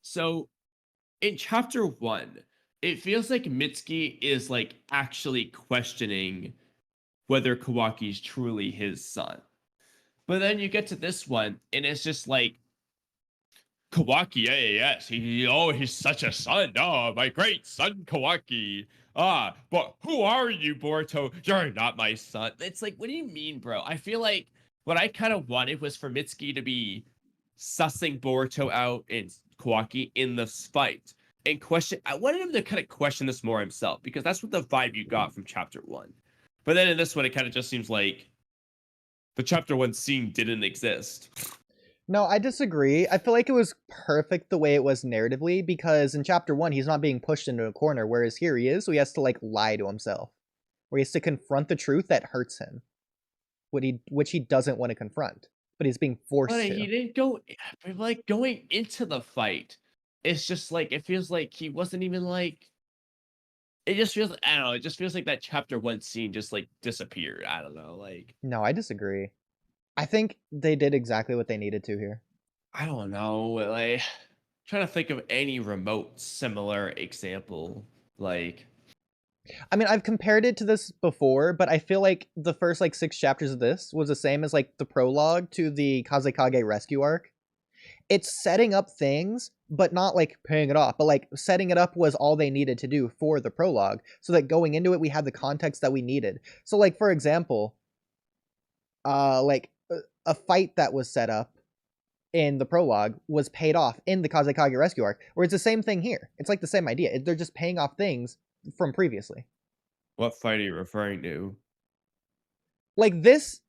So in chapter one, it feels like Mitsuki is like actually questioning whether Kawaki's truly his son. But then you get to this one, and it's just like Kawaki, yes, he's such a son. Oh, my great son Kawaki. Ah, but who are you, Boruto? You're not my son. It's like, what do you mean, bro? I feel like what I kind of wanted was for Mitsuki to be sussing Boruto out and Kawaki in this fight. And question, I wanted him to kind of question this more himself, because that's what the vibe you got from chapter one. But then in this one, it kind of just seems like the chapter one scene didn't exist. No, I disagree. I feel like it was perfect the way it was narratively, because in chapter one, he's not being pushed into a corner, whereas here he is, so he has to like lie to himself. Where he has to confront the truth that hurts him. Which he doesn't want to confront. But he's being forced But to. he didn't go like going into the fight. It's just like it feels like he wasn't even like. It just feels I don't know. It just feels like that chapter one scene just like disappeared. I don't know. Like No, I disagree. I think they did exactly what they needed to here. I don't know. Like trying to think of any remote similar example. Like I mean, I've compared it to this before, but I feel like the first like 6 chapters of this was the same as like the prologue to the Kazekage rescue arc. It's setting up things, but not like paying it off, but like setting it up was all they needed to do for the prologue, so that going into it we had the context that we needed. So like for example, like a fight that was set up in the prologue was paid off in the Kazekage rescue arc, where it's the same thing here. It's like the same idea. They're just paying off things from previously. what fight are you referring to? Like this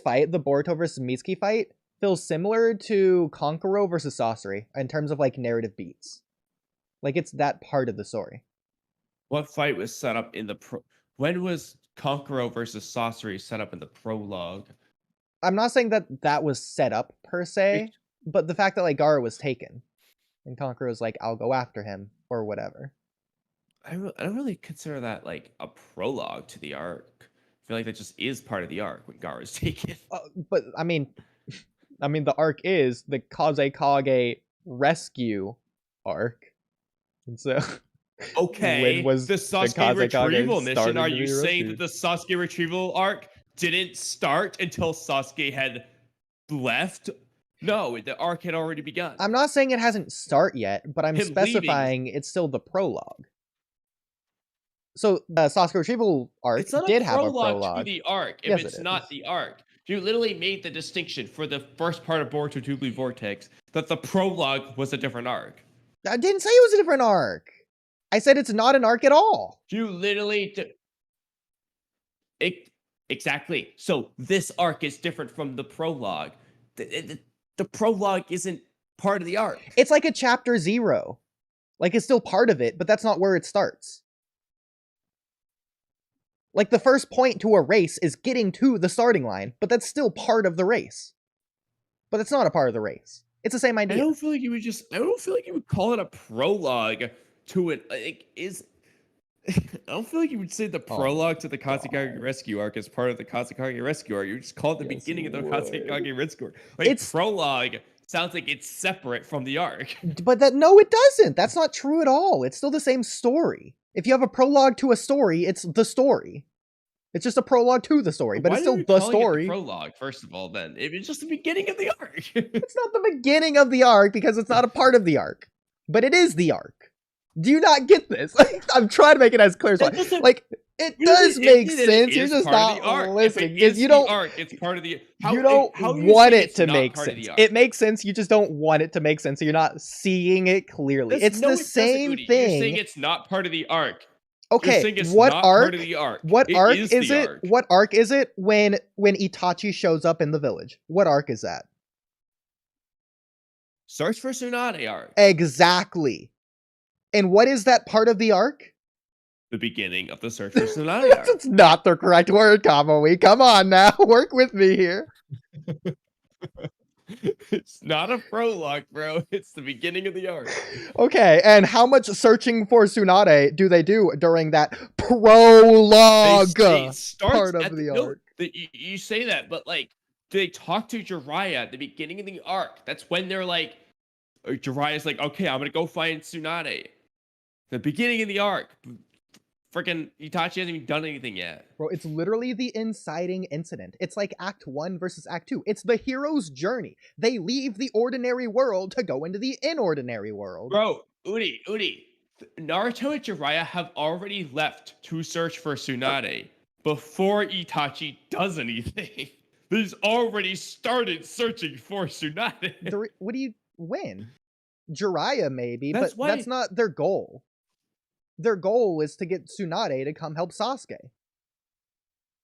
fight, the Boruto versus Mitsuki fight, feels similar to Konkoro versus Sasori in terms of like narrative beats. Like it's that part of the story. What fight was set up in the pro? When was Konkoro versus Sasori set up in the prologue? I'm not saying that that was set up per se, but the fact that like Gara was taken and Konkoro was like, I'll go after him or whatever. I don't really consider that like a prologue to the arc. I feel like that just is part of the arc when Gaara's taken. But I mean, the arc is the Kazekage rescue arc, and so Okay, when was the Sasuke Kazekage retrieval mission. starting Are to you be saying rescued? that the Sasuke retrieval arc didn't start until Sasuke had left? No, the arc had already begun. I'm not saying it hasn't start yet, but I'm Him leaving. specifying it's still the prologue. So the Sasuke retrieval arc It's not did a have a prologue to prologue. the arc if Yes, it's it not is. the arc. You literally made the distinction for the first part of Boruto TBV Vortex that the prologue was a different arc. I didn't say it was a different arc. I said it's not an arc at all. You literally exactly. So this arc is different from the prologue. The prologue isn't part of the arc. It's like a chapter 0. Like it's still part of it, but that's not where it starts. Like the first point to a race is getting to the starting line, but that's still part of the race. But it's not a part of the race. It's the same idea. I don't feel like you would call it a prologue to it. Like is I don't feel like you would say the prologue to the Kazekage rescue arc is part of the Kazekage rescue arc. You would just call it the beginning of the Kazekage rescue arc. Like it's prologue sounds like it's separate from the arc. But no, it doesn't. That's not true at all. It's still the same story. If you have a prologue to a story, it's the story. It's just a prologue to the story, but it's still the story. It the prologue, first of all, then if it's just the beginning of the arc. It's not the beginning of the arc because it's not a part of the arc, but it is the arc. Do you not get this? I'm trying to make it as clear as possible. Like it does make sense. You're just not listening because you don't. It's part of the. You don't want it to make sense. It makes sense. You just don't want it to make sense. So you're not seeing it clearly. It's the same thing. You're saying it's not part of the arc. Okay, what arc? What arc is it? What arc is it when Itachi shows up in the village? What arc is that? Search for Tsunade arc. Exactly. And what is that part of the arc? The beginning of the Search for Tsunade arc. That's not the correct word, Kamui. Come on now, work with me here. It's not a prologue, bro. It's the beginning of the arc. Okay, and how much searching for Tsunade do they do during that prologue part of the arc? You say that, but like, do they talk to Jiraiya at the beginning of the arc? That's when they're like, Jiraiya's like, okay, I'm gonna go find Tsunade. The beginning of the arc. Freaking Itachi hasn't even done anything yet. Bro, it's literally the inciting incident. It's like Act 1 versus Act 2. It's the hero's journey. They leave the ordinary world to go into the inordinary world. Bro, Oodie, Naruto and Jiraiya have already left to search for Tsunade before Itachi does anything. He's already started searching for Tsunade. What do you win? Jiraiya maybe, That's but that's not their goal. Their goal is to get Tsunade to come help Sasuke.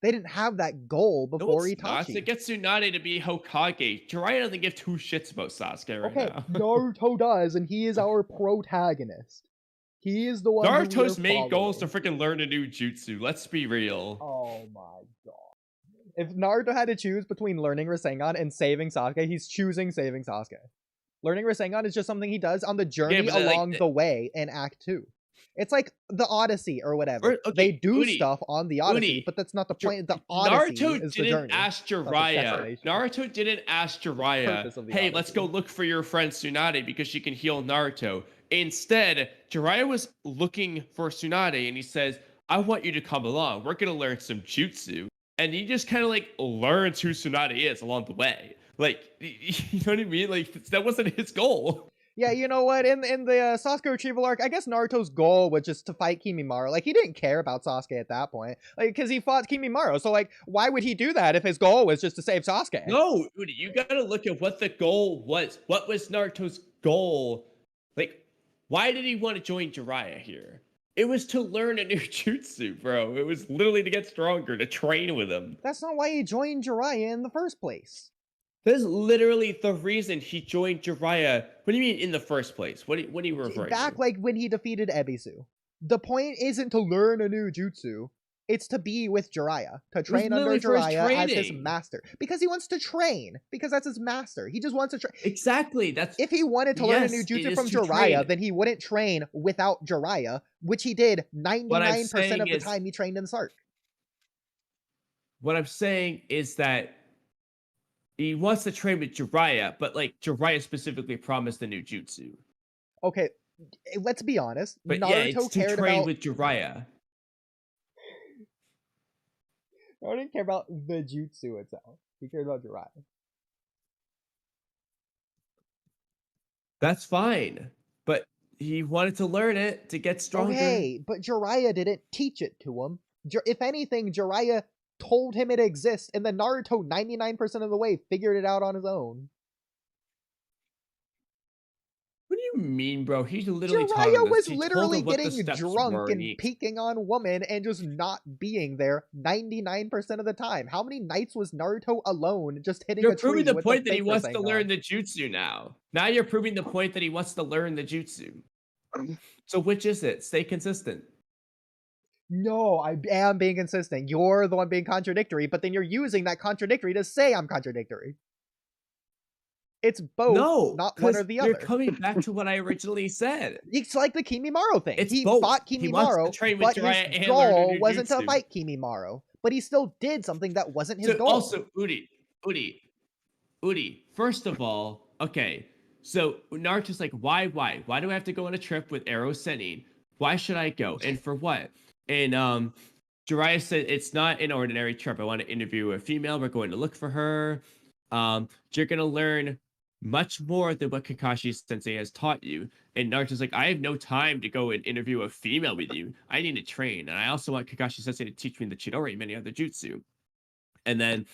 They didn't have that goal before Itachi. Not to get Tsunade to be Hokage. Jiraiya doesn't give two shits about Sasuke right now. Naruto does, and he is our protagonist. He is the one. Naruto's main goal is to freaking learn a new jutsu. Let's be real. Oh my god. If Naruto had to choose between learning Rasengan and saving Sasuke, he's choosing saving Sasuke. Learning Rasengan is just something he does on the journey along the way in Act 2. It's like the Odyssey or whatever. They do stuff on the Odyssey, but that's not the point. The Odyssey is the journey. Naruto didn't ask Jiraiya, hey, let's go look for your friend Tsunade because she can heal Naruto. Instead, Jiraiya was looking for Tsunade and he says, I want you to come along. We're going to learn some jutsu. And he just kind of like learns who Tsunade is along the way. Like, you know what I mean? Like, that wasn't his goal. Yeah, you know what? In the Sasuke retrieval arc, I guess Naruto's goal was just to fight Kimimaro. Like, he didn't care about Sasuke at that point. Like, because he fought Kimimaro. So, like, why would he do that if his goal was just to save Sasuke? No, dude, you gotta look at what the goal was. What was Naruto's goal? Like, why did he want to join Jiraiya here? It was to learn a new jutsu, bro. It was literally to get stronger, to train with him. That's not why he joined Jiraiya in the first place. That's literally the reason he joined Jiraiya. What do you mean in the first place? What are you referring Back to? like when he defeated Ebisu. The point isn't to learn a new jutsu. It's to be with Jiraiya. To train under Jiraiya as his master. Because he wants to train. Because that's his master. He just wants to train. Exactly. That's if he wanted to learn a new jutsu from Jiraiya, then he wouldn't train without Jiraiya, which he did 99% of the time he trained in this arc. What I'm saying is that he wants to train with Jiraiya, but like Jiraiya specifically promised a new jutsu. Okay, let's be honest. But Naruto yeah, it's to train about... with Jiraiya. Naruto didn't care about the jutsu itself. He cared about Jiraiya. That's fine, but he wanted to learn it to get stronger. Okay, but Jiraiya didn't teach it to him. If anything, Jiraiya told him it exists, and then Naruto 99% of the way figured it out on his own. What do you mean, bro? He literally Jiraiya was literally getting drunk and peeking on women and just not being there 99% of the time. How many nights was Naruto alone just hitting a tree? You're proving the point that he wants to learn the jutsu now. Now you're proving the point that he wants to learn the jutsu. So which is it? Stay consistent. No, I am being consistent. You're the one being contradictory, but then you're using that contradictory to say I'm contradictory. It's both, not one or the other. You're coming back to what I originally said. It's like the Kimimaro thing. He fought Kimimaro, but his goal wasn't to fight Kimimaro. But he still did something that wasn't his goal. Also, Oodie, first of all, okay, so Naruto's like, why? Why do I have to go on a trip with Arrow Sennin? Why should I go? And for what? And Jiraiya said, it's not an ordinary trip. I want to interview a female. We're going to look for her. You're going to learn much more than what Kakashi Sensei has taught you. And Naruto's like, I have no time to go and interview a female with you. I need to train. And I also want Kakashi Sensei to teach me the Chidori and many other jutsu. And then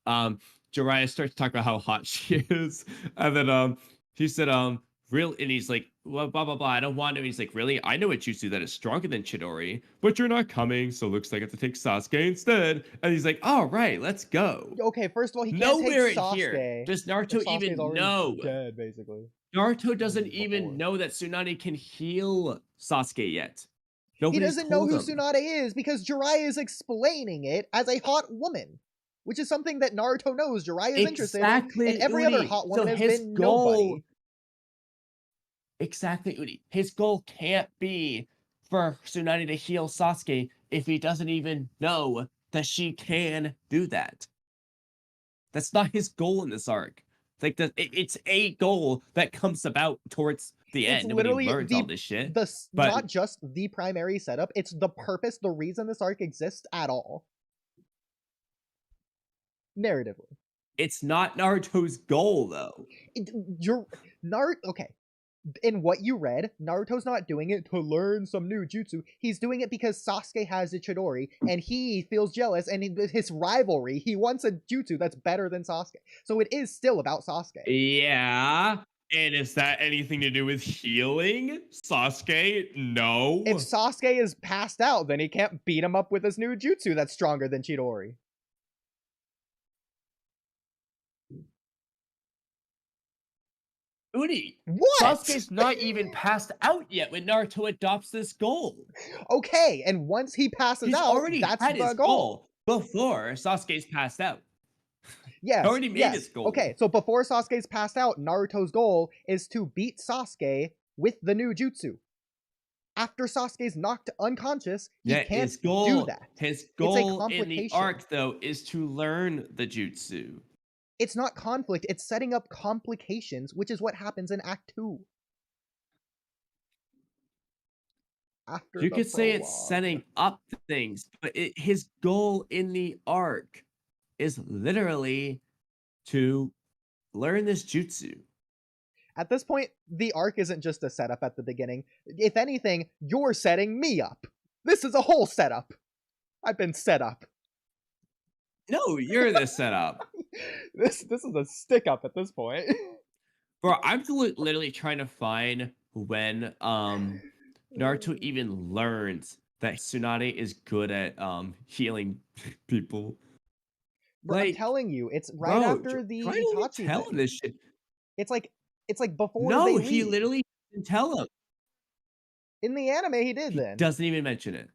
Jiraiya starts to talk about how hot she is. And then he said, and he's like, well, blah, blah, blah, I don't want to. And he's like, really? I know a jutsu that is stronger than Chidori, but you're not coming, so looks like I have to take Sasuke instead. And he's like, all right, let's go. Okay, first of all, he can't take Sasuke. Here does Naruto even know? Dead, basically. Naruto doesn't even know that Tsunade can heal Sasuke yet. He doesn't know who Tsunade is because Jiraiya is explaining it as a hot woman, which is something that Naruto knows Jiraiya is interested in, and every other hot woman has been nobody. Exactly, Oodie. His goal can't be for Tsunade to heal Sasuke if he doesn't even know that she can do that. That's not his goal in this arc. Like it's a goal that comes about towards the It's end when he literally learns all this shit. But not just the primary setup, it's the purpose, the reason this arc exists at all. Narratively. it's not Naruto's goal though. Okay. In what you read, Naruto's not doing it to learn some new jutsu. He's doing it because Sasuke has a Chidori, and he feels jealous, and his rivalry, he wants a jutsu that's better than Sasuke. So it is still about Sasuke. Yeah. And is that anything to do with healing? Sasuke? No. If Sasuke is passed out, then he can't beat him up with his new jutsu that's stronger than Chidori. Oodie, What? Sasuke's not even passed out yet when Naruto adopts this goal. Okay, and once he passes He's out, already that's had the his goal before Sasuke's passed out. Yes, He already made his goal. Okay, so before Sasuke's passed out, Naruto's goal is to beat Sasuke with the new jutsu. After Sasuke's knocked unconscious, he can't do that. His goal in the arc, though, is to learn the jutsu. It's not conflict, it's setting up complications, which is what happens in Act 2. You could say it's setting up things, but his goal in the arc is literally to learn this jutsu. At this point, the arc isn't just a setup at the beginning. If anything, you're setting me up. This is a whole setup. I've been set up. No, you're the setup. This is a stick up at this point. Bro, I'm literally trying to find when Naruto even learns that Tsunade is good at healing people. Bro, I'm telling you, it's right after the Itachi tell thing. him this shit. It's like before No, they leave. he literally didn't tell him. In the anime, he did then. Doesn't even mention it.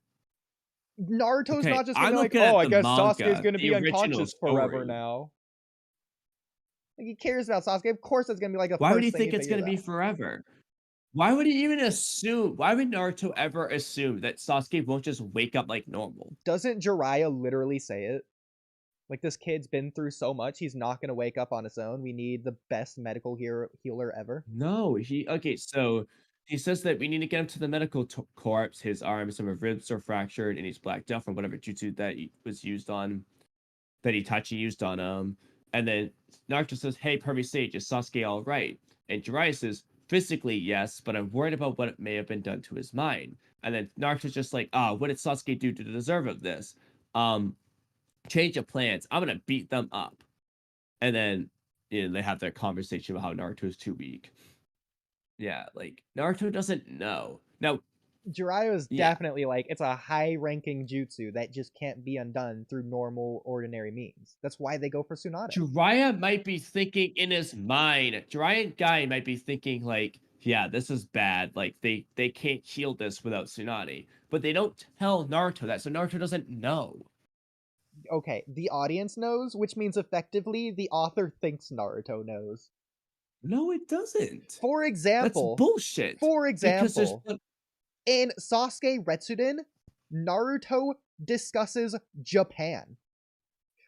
Naruto's not just gonna be like, oh, I guess Sasuke's gonna be unconscious forever now. Like, he cares about Sasuke. Of course it's gonna be like a Why would he think it's gonna be forever? Why would he even assume? Why would Naruto ever assume that Sasuke won't just wake up like normal? Doesn't Jiraiya literally say it? Like, this kid's been through so much, he's not gonna wake up on his own. We need the best medical healer ever. No, so he says that we need to get him to the medical corpse. His arms, some of ribs are fractured, and he's blacked out from whatever jutsu that was used on, that Itachi used on him. And then Naruto says, "Hey, perfect sage, is Sasuke all right?" And Jiraiya says, "Physically, yes, but I'm worried about what may have been done to his mind." And then Naruto's just like, what did Sasuke do to deserve of this? Change of plans. I'm gonna beat them up." And then they have their conversation about how Naruto's too weak. Yeah, like Naruto doesn't know. Now, Jiraiya's definitely like, it's a high-ranking jutsu that just can't be undone through normal, ordinary means. That's why they go for Tsunade. Jiraiya might be thinking in his mind. Jiraiya guy might be thinking like, yeah, this is bad. Like they can't heal this without Tsunade. But they don't tell Naruto that, so Naruto doesn't know. Okay, the audience knows, which means effectively the author thinks Naruto knows. No, it doesn't. For example, that's bullshit. For example, in Sasuke Retsuden, Naruto discusses Japan.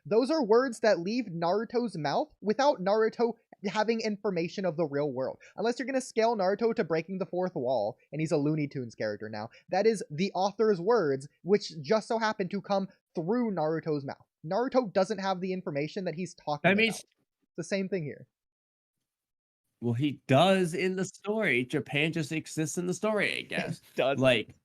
Those are words that leave Naruto's mouth without Naruto having information of the real world. Unless you're going to scale Naruto to breaking the fourth wall, and he's a Looney Tunes character now. That is the author's words, which just so happen to come through Naruto's mouth. Naruto doesn't have the information that he's talking about. The same thing here. Well, he does in the story. Japan just exists in the story, I guess. Does like,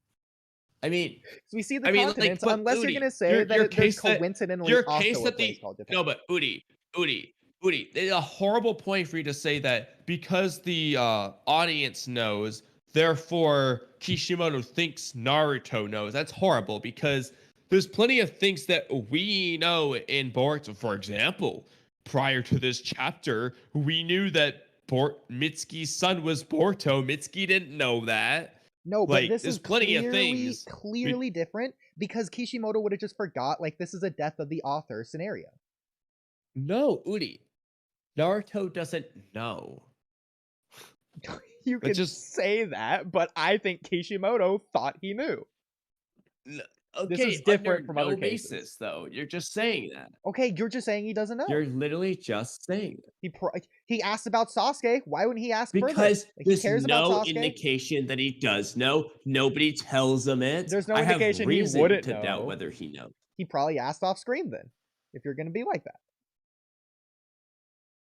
I mean, so we see the continents. Like, unless you're gonna say that there's coincidentally also a place called Japan. No, but Oodie, it's a horrible point for you to say that because the audience knows, therefore Kishimoto thinks Naruto knows. That's horrible because there's plenty of things that we know in Boruto. For example, prior to this chapter, we knew that Mitsuki's son was Boruto. Mitsuki didn't know that. No, but this is plenty of things clearly different because Kishimoto would have just forgot, like, this is a death of the author scenario. No, Oodie. Naruto doesn't know. You could just say that, but I think Kishimoto thought he knew. Okay, this is different from other basis, cases, though. You're just saying that. Okay, you're just saying he doesn't know. You're literally just saying that. He asked about Sasuke. Why wouldn't he ask further? Because He there's cares about no Sasuke. indication that he does know. Nobody tells him it. There's no I have indication he reason wouldn't to doubt know. whether he knows. He probably asked off screen then, if you're going to be like that.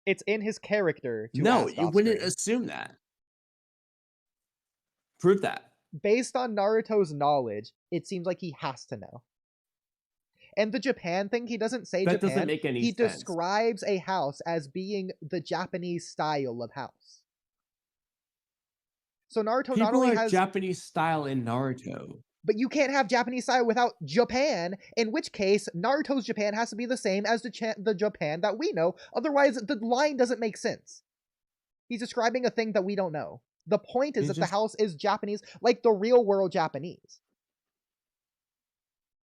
It's in his character to No, ask you off wouldn't screen. assume that. Prove that. Based on Naruto's knowledge, it seems like he has to know. And the Japan thing, he doesn't say That Japan. doesn't make any he sense. describes a house as being the Japanese style of house. So Naruto not People only are has Japanese style in Naruto. but you can't have Japanese style without Japan, in which case Naruto's Japan has to be the same as the Japan that we know. Otherwise, the line doesn't make sense. He's describing a thing that we don't know. The point is that the house is Japanese, like the real world Japanese.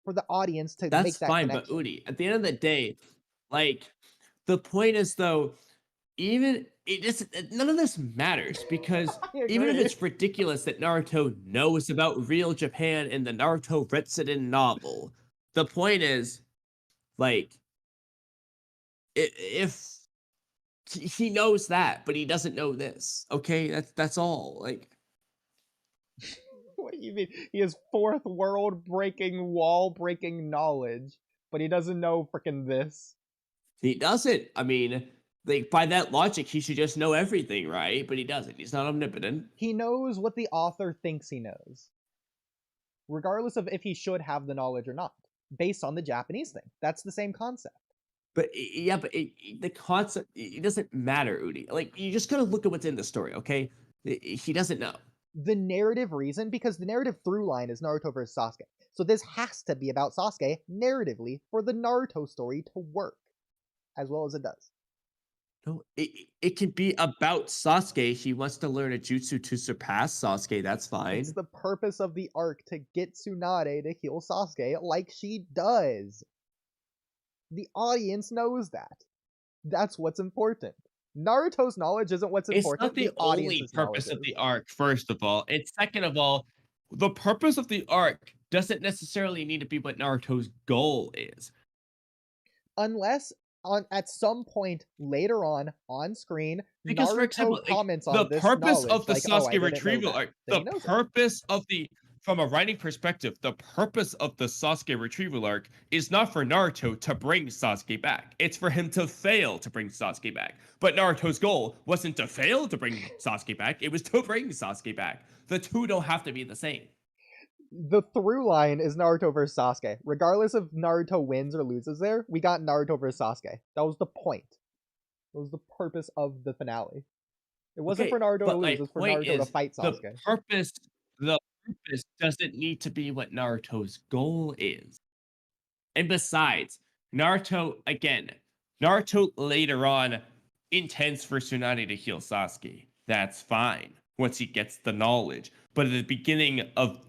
For the audience to make that connection. That's fine, but Oodie, at the end of the day, like, the point is, though, even none of this matters, because even if it's ridiculous that Naruto knows about real Japan in the Naruto Retsuden novel, the point is, like, if he knows that, but he doesn't know this, okay? That's all. Like, what do you mean? He has fourth world breaking, wall breaking knowledge, but he doesn't know freaking this. He doesn't. I mean, like, by that logic, he should just know everything, right? But he doesn't. He's not omnipotent. He knows what the author thinks he knows, regardless of if he should have the knowledge or not, based on the Japanese thing. That's the same concept. But yeah, but the concept, it doesn't matter, Oodie. Like, you just gotta look at what's in the story, okay? He doesn't know. The narrative reason, because the narrative through line is Naruto versus Sasuke. So this has to be about Sasuke narratively for the Naruto story to work as well as it does. No, it can be about Sasuke. He wants to learn a jutsu to surpass Sasuke. That's fine. It's the purpose of the arc to get Tsunade to heal Sasuke like she does. The audience knows that. That's what's important. Naruto's knowledge isn't what's important. It's not the only purpose of the arc, first of all. And second of all, the purpose of the arc doesn't necessarily need to be what Naruto's goal is. Unless at some point later on screen, because, Naruto for example, comments on the purpose of the Sasuke retrieval arc, the purpose of the, from a writing perspective, the purpose of the Sasuke retrieval arc is not for Naruto to bring Sasuke back. It's for him to fail to bring Sasuke back. But Naruto's goal wasn't to fail to bring Sasuke back, it was to bring Sasuke back. The two don't have to be the same. The through line is Naruto versus Sasuke. Regardless if Naruto wins or loses there, we got Naruto versus Sasuke. That was the point. That was the purpose of the finale. It wasn't for Naruto to lose, it was for Naruto to fight Sasuke. The purpose doesn't need to be what Naruto's goal is. And besides, Naruto later on intends for Tsunade to heal Sasuke. That's fine once he gets the knowledge. But at the beginning of,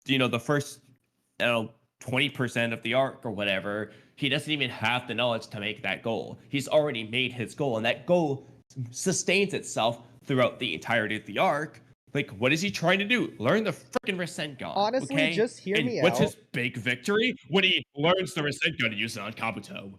the first, 20% of the arc or whatever, he doesn't even have the knowledge to make that goal. He's already made his goal, and that goal sustains itself throughout the entirety of the arc. Like, what is he trying to do? Learn the freaking Rasengan. Honestly, okay? Just hear me out. What's his big victory? When he learns the Rasengan and uses it on Kabuto.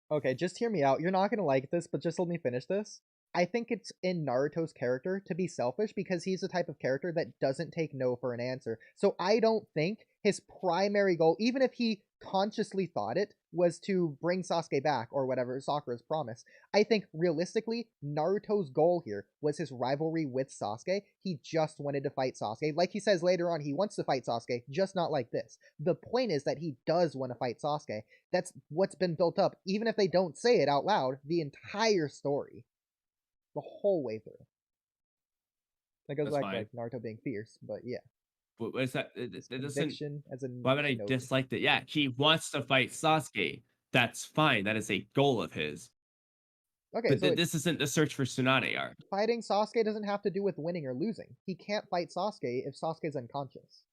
Okay, just hear me out. You're not going to like this, but just let me finish this. I think it's in Naruto's character to be selfish because he's the type of character that doesn't take no for an answer. So I don't think his primary goal, even if he consciously thought it, was to bring Sasuke back or whatever, Sakura's promise. I think realistically, Naruto's goal here was his rivalry with Sasuke. He just wanted to fight Sasuke. Like he says later on, he wants to fight Sasuke, just not like this. The point is that he does want to fight Sasuke. That's what's been built up, even if they don't say it out loud, the entire story. The whole way through. That goes back to like Naruto being fierce, but yeah. What is that? It doesn't. Why would I dislike that? Yeah, he wants to fight Sasuke. That's fine. That is a goal of his. Okay, but so this isn't the search for Tsunade arc. Fighting Sasuke doesn't have to do with winning or losing. He can't fight Sasuke if Sasuke's unconscious.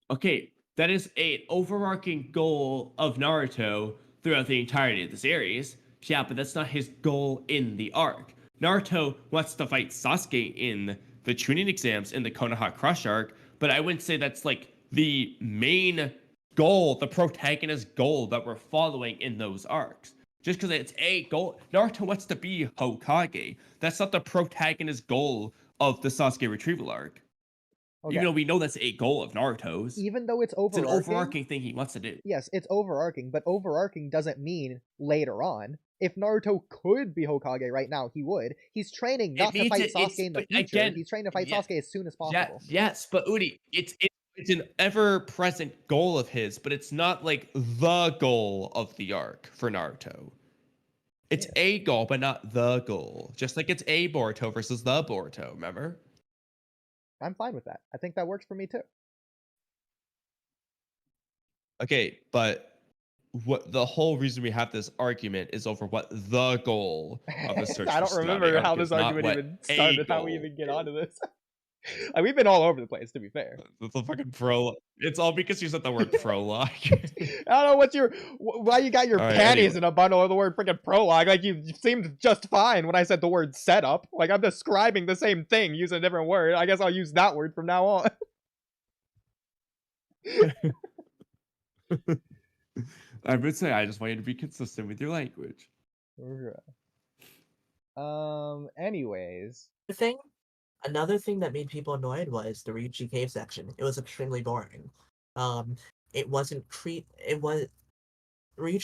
Okay, that is an overarching goal of Naruto throughout the entirety of the series. Yeah, but that's not his goal in the arc. Naruto wants to fight Sasuke in the Chunin exams in the Konoha Crush arc, but I wouldn't say that's like the main goal, the protagonist goal that we're following in those arcs. Just because it's a goal. Naruto wants to be Hokage. That's not the protagonist goal of the Sasuke retrieval arc. Okay. Even though we know that's a goal of Naruto's. Even though it's It's overarching. an overarching thing he wants to do. Yes, it's overarching, but overarching doesn't mean later on. If Naruto could be Hokage right now, he would. He's training not to fight Sasuke in the future. Again, He's training to fight Sasuke as soon as possible. Yes, but Oodie, it's an ever-present goal of his, but it's not like the goal of the arc for Naruto. It's a goal, but not the goal. Just like it's a Boruto versus the Boruto, remember? I'm fine with that. I think that works for me too. Okay, but what the whole reason we have this argument is over what the goal of the search I don't for Tsunade remember how arc this is, not argument what even a started, how we goal even get onto is. this. We've been all over the place, to be fair. It's a fucking prologue. It's all because you said the word prologue. I don't know why you got your All right, panties anyway. in a bundle of the word freaking prologue. Like, you seemed just fine when I said the word setup. Like, I'm describing the same thing using a different word. I guess I'll use that word from now on. I would say I just want you to be consistent with your language. Anyways. Another thing that made people annoyed was the Ryuchi Cave section. It was extremely boring. It wasn't Ryuchi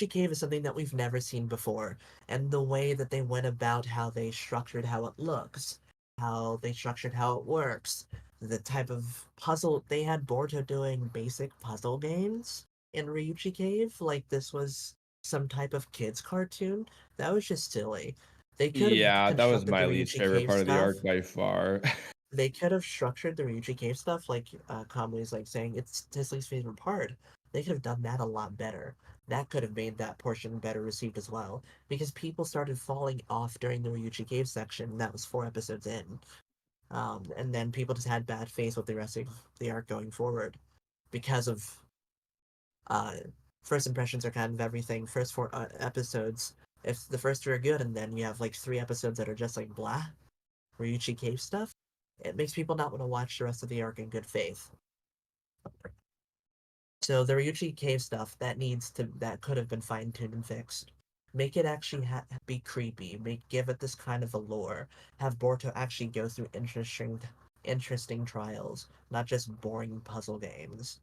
Cave is something that we've never seen before, and the way that they went about how they structured how it looks, how they structured how it works, the type of puzzle they had Boruto doing basic puzzle games in Ryuchi Cave, like this was some type of kids cartoon. That was just silly. They could have that was constructed my the least Ryuchi favorite Cave part of the stuff. arc by far. They could have structured the Ryuchi Cave stuff like Kamui's like saying it's his least favorite part. They could have done that a lot better. That could have made that portion better received as well, because people started falling off during the Ryuchi Cave section. That was 4 episodes in, and then people just had bad faith with the rest of the arc going forward because of first impressions are kind of everything. First 4 episodes, if the first 3 are good, and then you have like 3 episodes that are just like blah, Ryuchi Cave stuff, it makes people not want to watch the rest of the arc in good faith. So the Ryuchi Cave stuff that could have been fine-tuned and fixed. Make it actually be creepy. Give it this kind of a lore. Have Boruto actually go through interesting trials, not just boring puzzle games.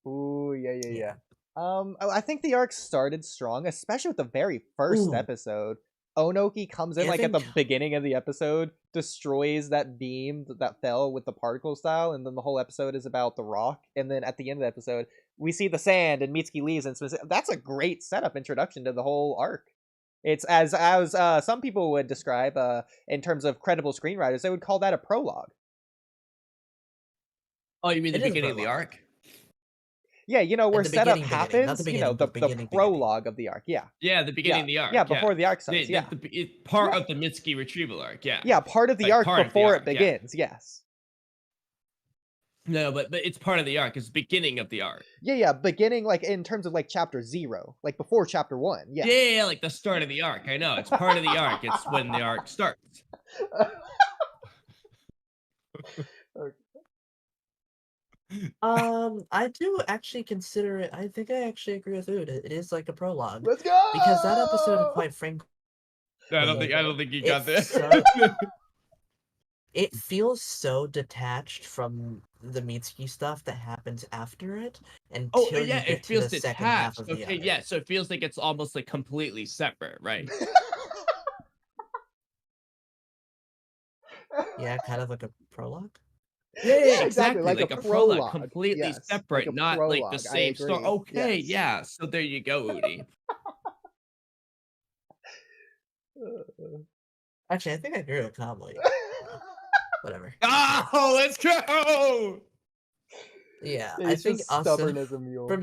Ooh, yeah. I think the arc started strong, especially with the very first episode. Onoki comes in at the beginning of the episode, destroys that beam that fell with the particle style, and then the whole episode is about the rock. And then at the end of the episode, we see the sand, and Mitsuki leaves. And that's a great setup introduction to the whole arc. It's as some people would describe, in terms of credible screenwriters, they would call that a prologue. Oh, you mean the beginning of the arc? Yeah, where setup happens, the prologue of the arc, yeah. Yeah, the beginning of the arc. Yeah, before the arc starts, it's part of the Mitsuki retrieval arc, yeah. Yeah, part of the arc before it begins, yes. No, but it's part of the arc, it's the beginning of the arc. Yeah, beginning, in terms of, chapter 0, before chapter 1, yeah. Yeah, like the start of the arc, I know, it's part of the arc, it's when the arc starts. I do actually consider it. I think I actually agree with Ood. It is like a prologue. Let's go! Because that episode, quite frankly, I don't think you got this. It feels so detached from the Mitsuki stuff that happens after it until you get to the second half of the arc. Yeah, so it feels like it's almost completely separate, right? Yeah, kind of like a prologue. Yeah, exactly. Like a prologue, completely yes, separate, not prologue. like the same story. Okay, yes. Yeah. So there you go, Oodie. Actually, I think I agree with Kamui. Whatever. Oh, let's go! Yeah, it's I think stubborn as a mule. For me,